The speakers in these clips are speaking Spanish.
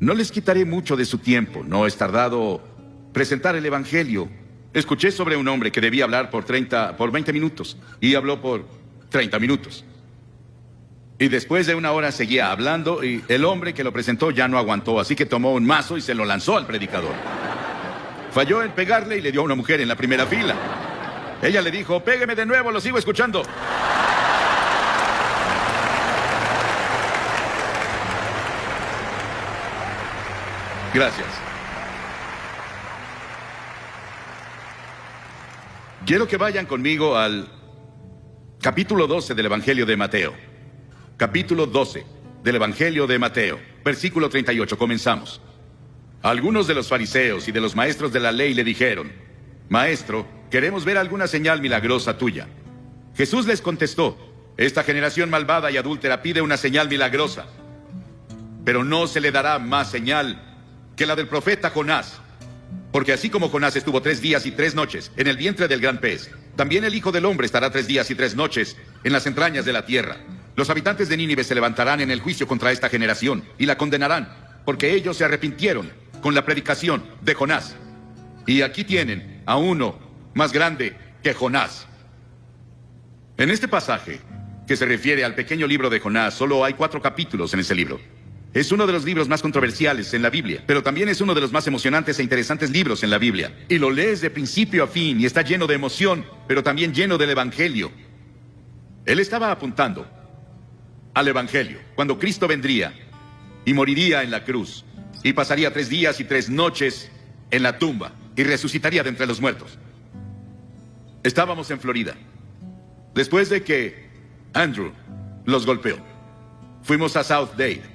No les quitaré mucho de su tiempo. No es tardado presentar el Evangelio. Escuché sobre un hombre que debía hablar por 20 minutos. Y habló por 30 minutos. Y después de una hora seguía hablando y el hombre que lo presentó ya no aguantó. Así que tomó un mazo y se lo lanzó al predicador. Falló en pegarle y le dio a una mujer en la primera fila. Ella le dijo, pégueme de nuevo, lo sigo escuchando. Gracias. Quiero que vayan conmigo al capítulo 12 del Evangelio de Mateo. Capítulo 12 del Evangelio de Mateo, versículo 38. Comenzamos. Algunos de los fariseos y de los maestros de la ley le dijeron, Maestro, queremos ver alguna señal milagrosa tuya. Jesús les contestó, esta generación malvada y adúltera pide una señal milagrosa, pero no se le dará más señal que la del profeta Jonás. Porque así como Jonás estuvo 3 días y 3 noches en el vientre del gran pez, también el Hijo del Hombre estará 3 días y 3 noches en las entrañas de la tierra. Los habitantes de Nínive se levantarán en el juicio contra esta generación y la condenarán, porque ellos se arrepintieron con la predicación de Jonás. Y aquí tienen a uno más grande que Jonás. En este pasaje, que se refiere al pequeño libro de Jonás, solo hay 4 capítulos en ese libro. Es uno de los libros más controversiales en la Biblia, pero también es uno de los más emocionantes e interesantes libros en la Biblia. Y lo lees de principio a fin y está lleno de emoción, pero también lleno del Evangelio. Él estaba apuntando al Evangelio, cuando Cristo vendría y moriría en la cruz, y pasaría 3 días y 3 noches en la tumba, y resucitaría de entre los muertos. Estábamos en Florida, después de que Andrew los golpeó. Fuimos a South Dade.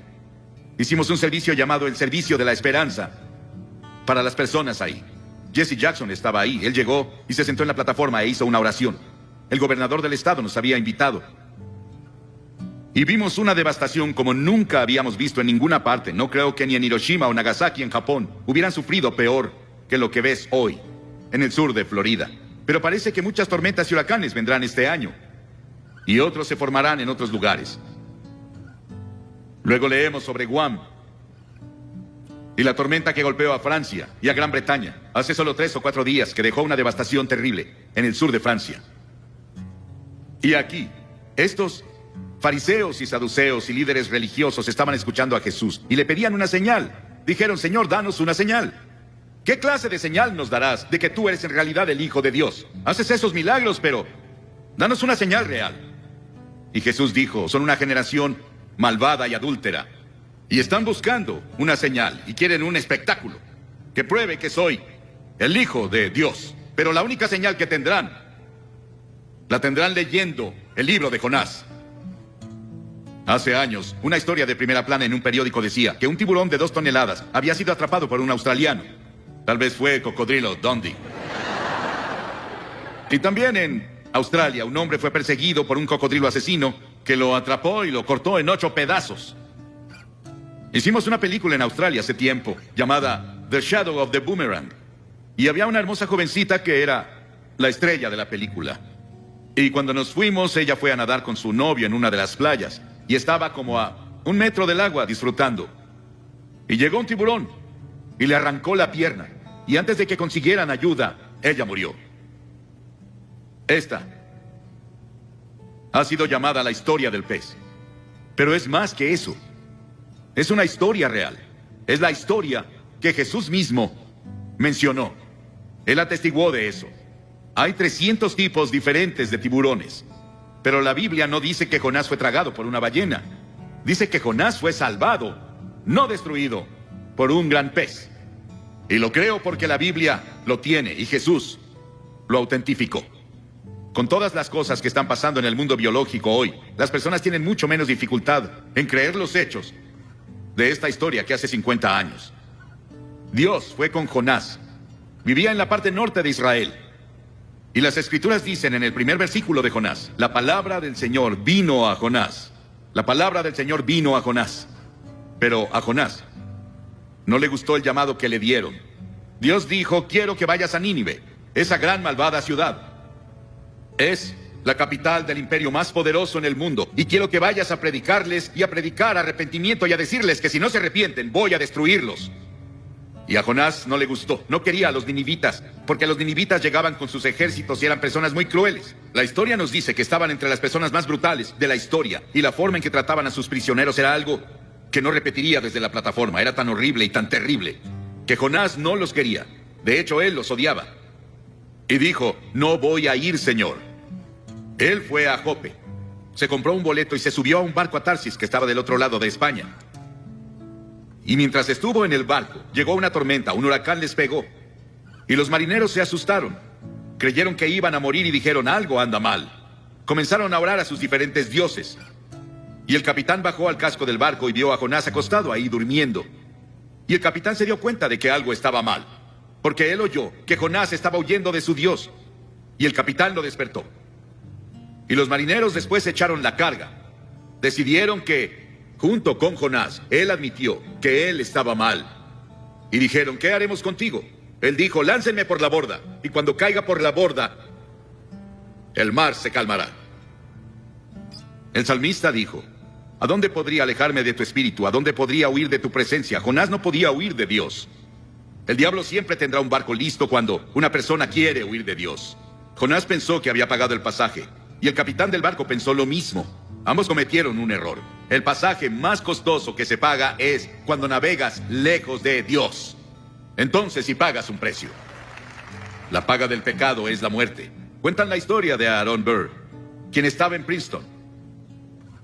Hicimos un servicio llamado el Servicio de la Esperanza para las personas ahí. Jesse Jackson estaba ahí. Él llegó y se sentó en la plataforma e hizo una oración. El gobernador del estado nos había invitado. Y vimos una devastación como nunca habíamos visto en ninguna parte. No creo que ni en Hiroshima o Nagasaki en Japón hubieran sufrido peor que lo que ves hoy en el sur de Florida. Pero parece que muchas tormentas y huracanes vendrán este año. Y otros se formarán en otros lugares. Luego leemos sobre Guam y la tormenta que golpeó a Francia y a Gran Bretaña hace solo 3 o 4 días, que dejó una devastación terrible en el sur de Francia. Y aquí, estos fariseos y saduceos y líderes religiosos estaban escuchando a Jesús y le pedían una señal. Dijeron, Señor, danos una señal. ¿Qué clase de señal nos darás de que tú eres en realidad el Hijo de Dios? Haces esos milagros, pero danos una señal real. Y Jesús dijo, son una generación malvada y adúltera, y están buscando una señal, y quieren un espectáculo que pruebe que soy el Hijo de Dios. Pero la única señal que tendrán, la tendrán leyendo el libro de Jonás. Hace años, una historia de primera plana en un periódico decía que un tiburón de 2 toneladas había sido atrapado por un australiano. Tal vez fue Cocodrilo Dundee. Y también en Australia, un hombre fue perseguido por un cocodrilo asesino que lo atrapó y lo cortó en 8 pedazos. Hicimos una película en Australia hace tiempo, llamada The Shadow of the Boomerang. Y había una hermosa jovencita que era la estrella de la película. Y cuando nos fuimos, ella fue a nadar con su novio en una de las playas. Y estaba como a 1 metro del agua disfrutando. Y llegó un tiburón y le arrancó la pierna. Y antes de que consiguieran ayuda, ella murió. Esta ha sido llamada la historia del pez. Pero es más que eso. Es una historia real. Es la historia que Jesús mismo mencionó. Él atestiguó de eso. Hay 300 tipos diferentes de tiburones. Pero la Biblia no dice que Jonás fue tragado por una ballena. Dice que Jonás fue salvado, no destruido, por un gran pez. Y lo creo porque la Biblia lo tiene y Jesús lo autentificó. Con todas las cosas que están pasando en el mundo biológico hoy, las personas tienen mucho menos dificultad en creer los hechos de esta historia que hace 50 años. Dios fue con Jonás. Vivía en la parte norte de Israel. Y las Escrituras dicen en el primer versículo de Jonás, la palabra del Señor vino a Jonás. La palabra del Señor vino a Jonás. Pero a Jonás no le gustó el llamado que le dieron. Dios dijo, quiero que vayas a Nínive, esa gran malvada ciudad. Es la capital del imperio más poderoso en el mundo, y quiero que vayas a predicarles y a predicar arrepentimiento y a decirles que si no se arrepienten, voy a destruirlos. Y a Jonás no le gustó, no quería a los ninivitas, porque los ninivitas llegaban con sus ejércitos y eran personas muy crueles. La historia nos dice que estaban entre las personas más brutales de la historia, y la forma en que trataban a sus prisioneros era algo que no repetiría desde la plataforma. Era tan horrible y tan terrible que Jonás no los quería. De hecho, él los odiaba. Y dijo, no voy a ir, Señor. Él fue a Jope, se compró un boleto y se subió a un barco a Tarsis que estaba del otro lado de España. Y mientras estuvo en el barco, llegó una tormenta, un huracán les pegó. Y los marineros se asustaron. Creyeron que iban a morir y dijeron, algo anda mal. Comenzaron a orar a sus diferentes dioses. Y el capitán bajó al casco del barco y vio a Jonás acostado ahí durmiendo. Y el capitán se dio cuenta de que algo estaba mal, porque él oyó que Jonás estaba huyendo de su Dios. Y el capitán lo despertó. Y los marineros después echaron la carga. Decidieron que, junto con Jonás, él admitió que él estaba mal. Y dijeron, ¿qué haremos contigo? Él dijo, láncenme por la borda, y cuando caiga por la borda, el mar se calmará. El salmista dijo, ¿a dónde podría alejarme de tu espíritu? ¿A dónde podría huir de tu presencia? Jonás no podía huir de Dios. El diablo siempre tendrá un barco listo cuando una persona quiere huir de Dios. Jonás pensó que había pagado el pasaje, y el capitán del barco pensó lo mismo. Ambos cometieron un error. El pasaje más costoso que se paga es cuando navegas lejos de Dios. Entonces sí pagas un precio. La paga del pecado es la muerte. Cuentan la historia de Aaron Burr, quien estaba en Princeton.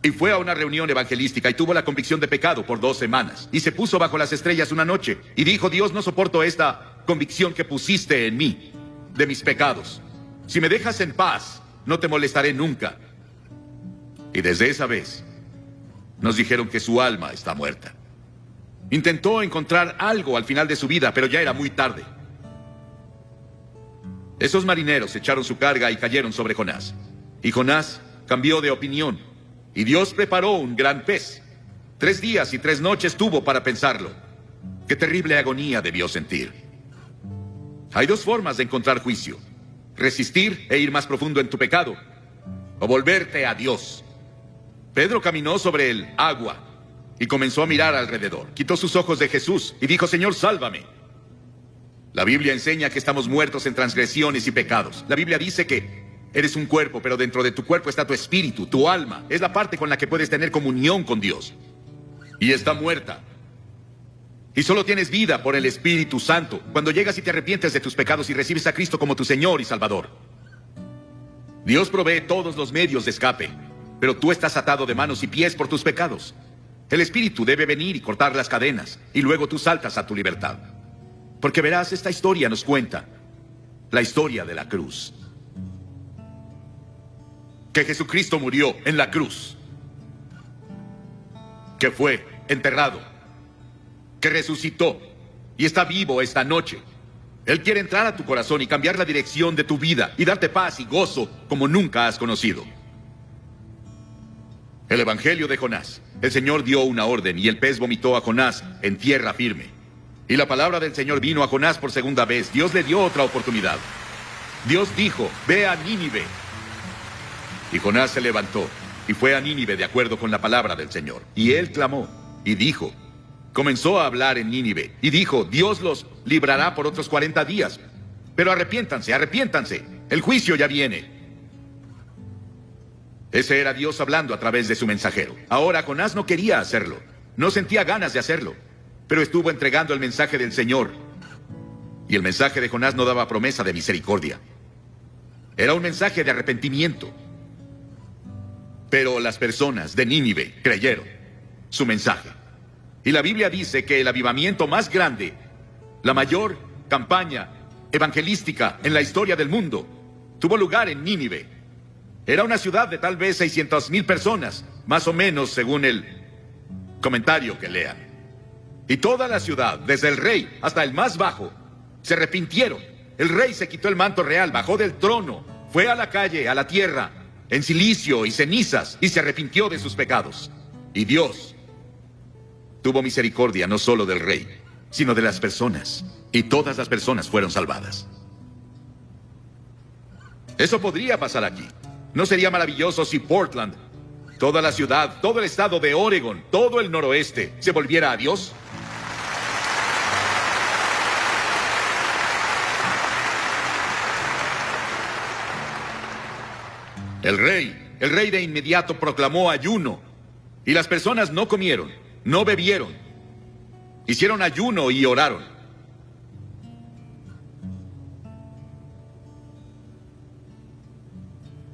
Y fue a una reunión evangelística y tuvo la convicción de pecado por 2 semanas. Y se puso bajo las estrellas una noche y dijo, Dios, no soporto esta convicción que pusiste en mí, de mis pecados. Si me dejas en paz, no te molestaré nunca. Y desde esa vez, nos dijeron que su alma está muerta. Intentó encontrar algo al final de su vida, pero ya era muy tarde. Esos marineros echaron su carga y cayeron sobre Jonás. Y Jonás cambió de opinión. Y Dios preparó un gran pez. 3 días y 3 noches tuvo para pensarlo. Qué terrible agonía debió sentir. Hay 2 formas de encontrar juicio: resistir e ir más profundo en tu pecado, o volverte a Dios. Pedro caminó sobre el agua y comenzó a mirar alrededor. Quitó sus ojos de Jesús y dijo, Señor, sálvame. La Biblia enseña que estamos muertos en transgresiones y pecados. La Biblia dice que eres un cuerpo, pero dentro de tu cuerpo está tu espíritu, tu alma. Es la parte con la que puedes tener comunión con Dios. Y está muerta. Y solo tienes vida por el Espíritu Santo cuando llegas y te arrepientes de tus pecados y recibes a Cristo como tu Señor y Salvador. Dios provee todos los medios de escape, pero tú estás atado de manos y pies por tus pecados. El Espíritu debe venir y cortar las cadenas, y luego tú saltas a tu libertad. Porque verás, esta historia nos cuenta la historia de la cruz. Que Jesucristo murió en la cruz. Que fue enterrado. Que resucitó y está vivo esta noche. Él quiere entrar a tu corazón y cambiar la dirección de tu vida y darte paz y gozo como nunca has conocido. El Evangelio de Jonás. El Señor dio una orden y el pez vomitó a Jonás en tierra firme. Y la palabra del Señor vino a Jonás por segunda vez. Dios le dio otra oportunidad. Dios dijo, ve a Nínive. Y Jonás se levantó y fue a Nínive de acuerdo con la palabra del Señor. Y él clamó y dijo, comenzó a hablar en Nínive y dijo, Dios los librará por otros 40 días. Pero arrepiéntanse, arrepiéntanse. El juicio ya viene. Ese era Dios hablando a través de su mensajero. Ahora Jonás no quería hacerlo. No sentía ganas de hacerlo. Pero estuvo entregando el mensaje del Señor. Y el mensaje de Jonás no daba promesa de misericordia. Era un mensaje de arrepentimiento. Pero las personas de Nínive creyeron su mensaje. Y la Biblia dice que el avivamiento más grande, la mayor campaña evangelística en la historia del mundo, tuvo lugar en Nínive. Era una ciudad de tal vez 600,000 personas, más o menos según el comentario que lean. Y toda la ciudad, desde el rey hasta el más bajo, se arrepintieron. El rey se quitó el manto real, bajó del trono, fue a la calle, a la tierra, en silicio y cenizas, y se arrepintió de sus pecados. Y Dios tuvo misericordia no solo del rey, sino de las personas. Y todas las personas fueron salvadas. Eso podría pasar aquí. ¿No sería maravilloso si Portland, toda la ciudad, todo el estado de Oregon, todo el noroeste, se volviera a Dios? El rey de inmediato proclamó ayuno, y las personas no comieron, no bebieron, hicieron ayuno y oraron.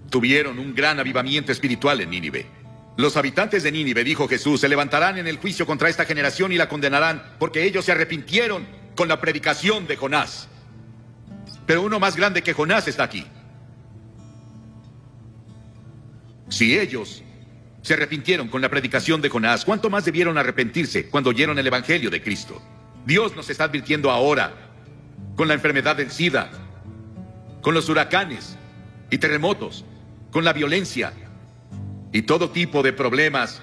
Tuvieron un gran avivamiento espiritual en Nínive. Los habitantes de Nínive, dijo Jesús, se levantarán en el juicio contra esta generación y la condenarán, porque ellos se arrepintieron con la predicación de Jonás. Pero uno más grande que Jonás está aquí. Si ellos se arrepintieron con la predicación de Jonás, ¿cuánto más debieron arrepentirse cuando oyeron el evangelio de Cristo? Dios nos está advirtiendo ahora con la enfermedad del SIDA, con los huracanes y terremotos, con la violencia y todo tipo de problemas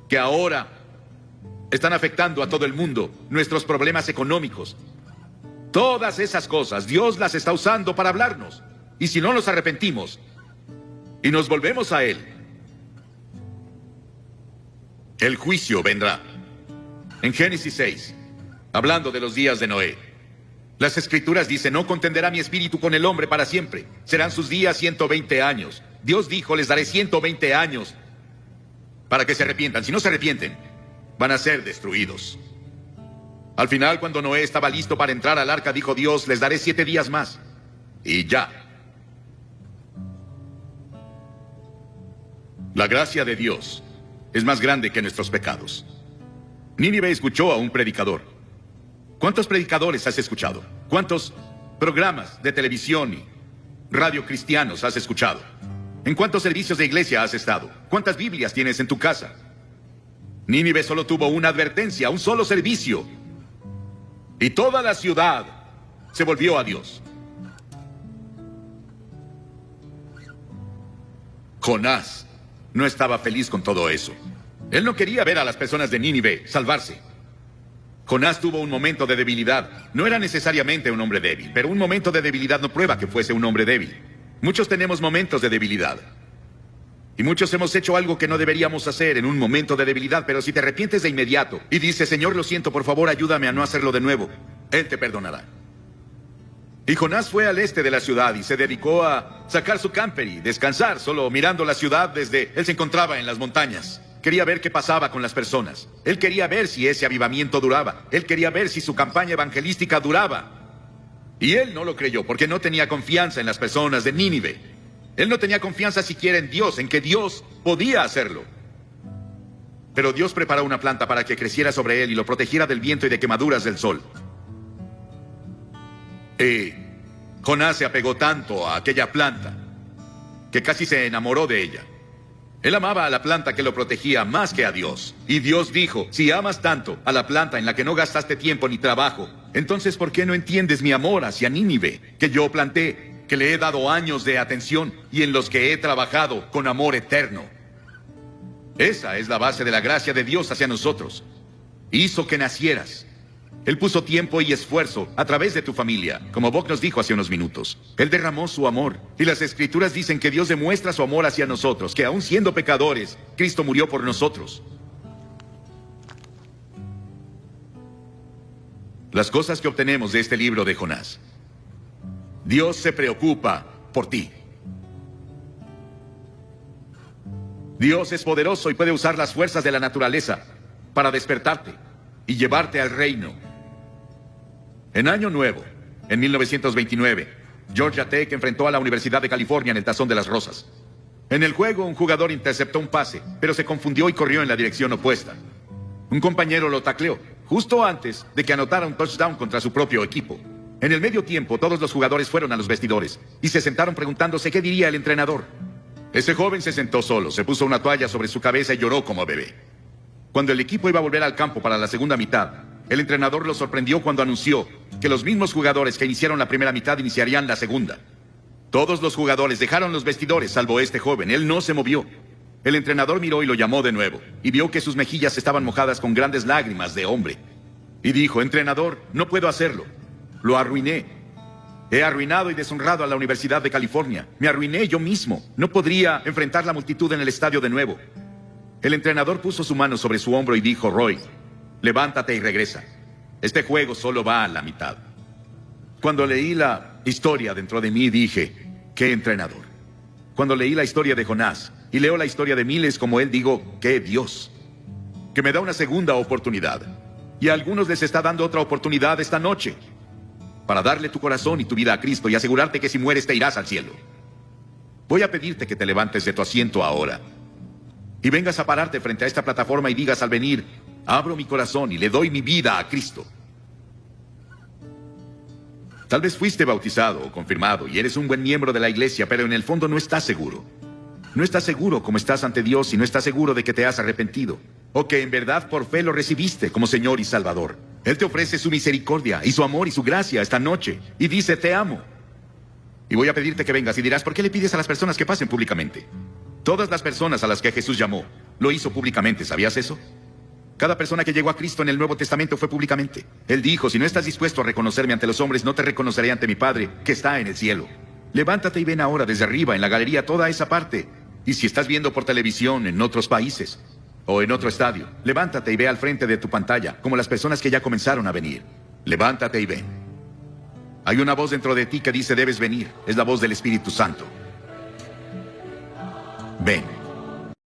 que ahora están afectando a todo el mundo, nuestros problemas económicos. Todas esas cosas Dios las está usando para hablarnos. Y si no nos arrepentimos y nos volvemos a Él, el juicio vendrá. En Génesis 6, hablando de los días de Noé, las Escrituras dicen: no contenderá mi espíritu con el hombre para siempre. Serán sus días 120 años. Dios dijo: les daré 120 años para que se arrepientan. Si no se arrepienten, van a ser destruidos. Al final, cuando Noé estaba listo para entrar al arca, dijo Dios: les daré 7 días más. Y ya. La gracia de Dios es más grande que nuestros pecados. Nínive escuchó a un predicador. ¿Cuántos predicadores has escuchado? ¿Cuántos programas de televisión y radio cristianos has escuchado? ¿En cuántos servicios de iglesia has estado? ¿Cuántas Biblias tienes en tu casa? Nínive solo tuvo una advertencia, un solo servicio, y toda la ciudad se volvió a Dios. Jonás no estaba feliz con todo eso. Él no quería ver a las personas de Nínive salvarse. Jonás tuvo un momento de debilidad. No era necesariamente un hombre débil, pero un momento de debilidad no prueba que fuese un hombre débil. Muchos tenemos momentos de debilidad. Y muchos hemos hecho algo que no deberíamos hacer en un momento de debilidad, pero si te arrepientes de inmediato y dices: Señor, lo siento, por favor, ayúdame a no hacerlo de nuevo, Él te perdonará. Y Jonás fue al este de la ciudad y se dedicó a sacar su camper y descansar, solo mirando la ciudad desde... Él se encontraba en las montañas. Quería ver qué pasaba con las personas. Él quería ver si ese avivamiento duraba. Él quería ver si su campaña evangelística duraba. Y él no lo creyó porque no tenía confianza en las personas de Nínive. Él no tenía confianza siquiera en Dios, en que Dios podía hacerlo. Pero Dios preparó una planta para que creciera sobre él y lo protegiera del viento y de quemaduras del sol. Y Jonás se apegó tanto a aquella planta que casi se enamoró de ella. Él amaba a la planta que lo protegía más que a Dios. Y Dios dijo: si amas tanto a la planta en la que no gastaste tiempo ni trabajo, entonces ¿por qué no entiendes mi amor hacia Nínive, que yo planté, que le he dado años de atención y en los que he trabajado con amor eterno? Esa es la base de la gracia de Dios hacia nosotros. Hizo que nacieras. Él puso tiempo y esfuerzo a través de tu familia, como Bob nos dijo hace unos minutos. Él derramó su amor. Y las Escrituras dicen que Dios demuestra su amor hacia nosotros, que aún siendo pecadores, Cristo murió por nosotros. Las cosas que obtenemos de este libro de Jonás. Dios se preocupa por ti. Dios es poderoso y puede usar las fuerzas de la naturaleza para despertarte y llevarte al reino. En Año Nuevo, en 1929, Georgia Tech enfrentó a la Universidad de California en el Tazón de las Rosas. En el juego, un jugador interceptó un pase, pero se confundió y corrió en la dirección opuesta. Un compañero lo tacleó, justo antes de que anotara un touchdown contra su propio equipo. En el medio tiempo, todos los jugadores fueron a los vestidores y se sentaron preguntándose qué diría el entrenador. Ese joven se sentó solo, se puso una toalla sobre su cabeza y lloró como bebé. Cuando el equipo iba a volver al campo para la segunda mitad, el entrenador lo sorprendió cuando anunció que los mismos jugadores que iniciaron la primera mitad iniciarían la segunda. Todos los jugadores dejaron los vestidores, salvo este joven. Él no se movió. El entrenador miró y lo llamó de nuevo, y vio que sus mejillas estaban mojadas con grandes lágrimas de hombre. Y dijo: entrenador, no puedo hacerlo. Lo arruiné. He arruinado y deshonrado a la Universidad de California. Me arruiné yo mismo. No podría enfrentar la multitud en el estadio de nuevo. El entrenador puso su mano sobre su hombro y dijo, Roy, levántate y regresa. Este juego solo va a la mitad. Cuando leí la historia dentro de mí, dije, ¿qué entrenador? Cuando leí la historia de Jonás y leo la historia de miles como él, digo, ¿qué Dios? Que me da una segunda oportunidad. Y a algunos les está dando otra oportunidad esta noche para darle tu corazón y tu vida a Cristo y asegurarte que si mueres te irás al cielo. Voy a pedirte que te levantes de tu asiento ahora y vengas a pararte frente a esta plataforma y digas al venir, abro mi corazón y le doy mi vida a Cristo. Tal vez fuiste bautizado o confirmado y eres un buen miembro de la iglesia, pero en el fondo no estás seguro. No estás seguro cómo estás ante Dios y no estás seguro de que te has arrepentido o que en verdad por fe lo recibiste como Señor y Salvador. Él te ofrece su misericordia y su amor y su gracia esta noche y dice, te amo. Y voy a pedirte que vengas y dirás, ¿por qué le pides a las personas que pasen públicamente? Todas las personas a las que Jesús llamó, lo hizo públicamente, ¿sabías eso? Cada persona que llegó a Cristo en el Nuevo Testamento fue públicamente. Él dijo, si no estás dispuesto a reconocerme ante los hombres, no te reconoceré ante mi Padre, que está en el cielo. Levántate y ven ahora desde arriba, en la galería, toda esa parte. Y si estás viendo por televisión en otros países o en otro estadio, levántate y ve al frente de tu pantalla, como las personas que ya comenzaron a venir. Levántate y ven. Hay una voz dentro de ti que dice, debes venir. Es la voz del Espíritu Santo. Ven.